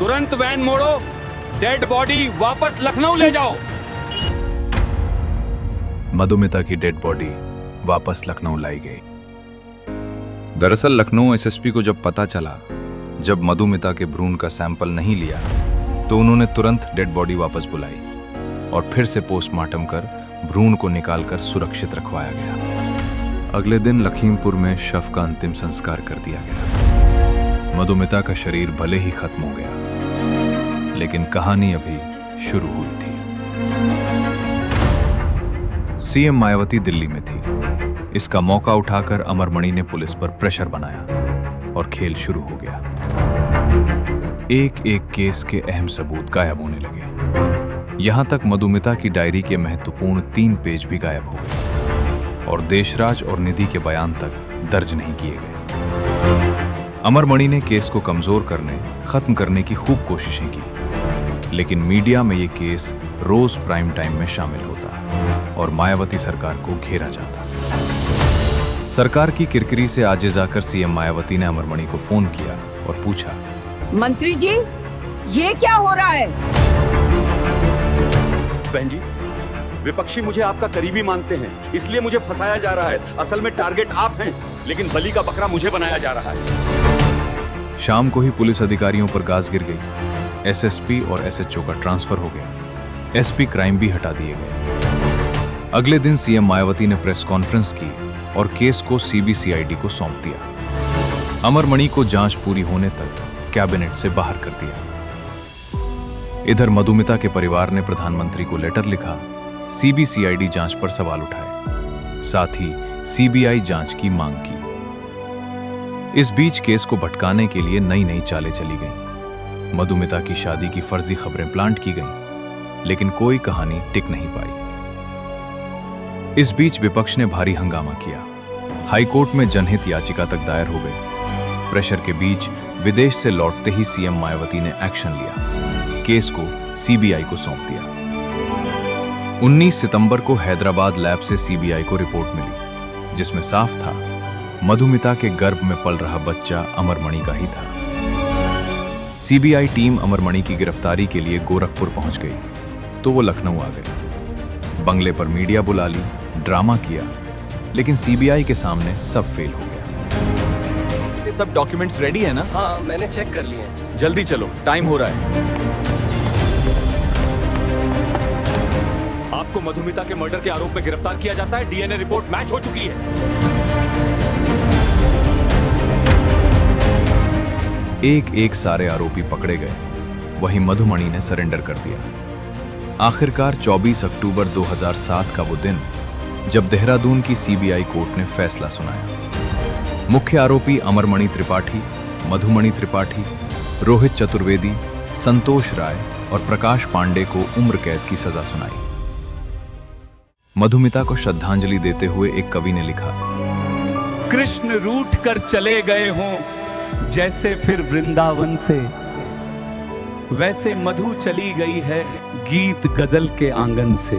तुरंत वैन मोड़ो, dead body वापस लखनऊ ले जाओ। मधुमिता की डेड बॉडी वापस लखनऊ लाई गई। दरअसल लखनऊ एसएसपी को जब पता चला, जब मधुमिता के भ्रूण का सैंपल नहीं लिया, तो उन्होंने तुरंत डेड बॉडी वापस बुलाई और फिर से पोस्टमार्टम कर भ्रूण को निकालकर सुरक्षित रखवाया गया। अगले दिन लखीमपुर में शव का अंतिम संस्कार कर दिया गया। मधुमिता का शरीर भले ही खत्म हो गया, लेकिन कहानी अभी शुरू हुई थी। सीएम मायावती दिल्ली में थी। इसका मौका उठाकर अमरमणि ने पुलिस पर प्रेशर बनाया और खेल शुरू हो गया। एक एक केस के अहम सबूत गायब होने लगे। यहां तक मधुमिता की डायरी के महत्वपूर्ण 3 पेज भी गायब हो गए और देशराज और निधि के बयान तक दर्ज नहीं किए गए। अमरमणि ने केस को कमजोर करने, खत्म करने की खूब कोशिशें की, लेकिन मीडिया में यह केस रोज प्राइम टाइम में शामिल होता और मायावती सरकार को घेरा जाता। सरकार की किरकिरी से आजिज आकर सीएम मायावती ने अमरमणि को फोन किया और पूछा, मंत्री जी, ये क्या हो रहा है? बहन जी, विपक्षी मुझे आपका करीबी मानते हैं, इसलिए मुझे फंसाया जा रहा है। असल में टारगेट आप हैं, लेकिन बलि का बकरा मुझे बनाया जा रहा है। शाम को ही पुलिस अधिकारियों पर गाज गिर गई। एसएसपी और एसएचओ का ट्रांसफर हो गया। एसपी क्राइम भी हटा दिए गए। अगले दिन सीएम मायावती ने प्रेस कॉन्फ्रेंस की और केस को सीबीसीआईडी को सौंप दिया। अमरमणि को जांच पूरी होने तक कैबिनेट से बाहर कर दिया। इधर मधुमिता के परिवार ने प्रधानमंत्री को लेटर लिखा, सीबीसीआईडी जांच पर सवाल उठाए, साथ ही सीबीआई जांच की मांग की। इस बीच केस को भटकाने के लिए नई नई चालें चली गईं। मधुमिता की शादी की फर्जी खबरें प्लांट की गईं, लेकिन कोई कहानी टिक नहीं पाई। इस बीच विपक्ष ने भारी हंगामा किया। हाईकोर्ट में जनहित याचिका तक दायर हो गई। प्रेशर के बीच विदेश से लौटते ही सीएम मायावती ने एक्शन लिया। केस को सीबीआई को सौंप दिया। 19 सितंबर को हैदराबाद लैब से सीबीआई को रिपोर्ट मिली, जिसमें साफ था मधुमिता के गर्भ में पल रहा बच्चा अमरमणि का ही था। सीबीआई टीम अमरमणि की गिरफ्तारी के लिए गोरखपुर पहुंच गई, तो वो लखनऊ आ गए। बंगले पर मीडिया बुला ली, ड्रामा किया, लेकिन सीबीआई के सामने सब फेल हो गया। ये सब डॉक्यूमेंट्स रेडी है ना? हाँ, मैंने चेक कर लिए हैं। जल्दी चलो, टाइम हो रहा है। आपको मधुमिता के मर्डर के आरोप में गिरफ्तार किया जाता है। डीएनए रिपोर्ट मैच हो चुकी है। एक एक सारे आरोपी पकड़े गए। वहीं मधुमणि ने सरेंडर कर दिया। आखिरकार 24 अक्टूबर 2007 का वो दिन, जब देहरादून की सीबीआई कोर्ट ने फैसला सुनाया। मुख्य आरोपी अमरमणि त्रिपाठी, मधुमणि त्रिपाठी, रोहित चतुर्वेदी, संतोष राय और प्रकाश पांडे को उम्र कैद की सजा सुनाई। मधुमिता को श्रद्धांजलि देते हुए एक कवि ने लिखा, कृष्ण रूठ कर चले गए हों जैसे फिर वृंदावन से, वैसे मधु चली गई है गीत गजल के आंगन से।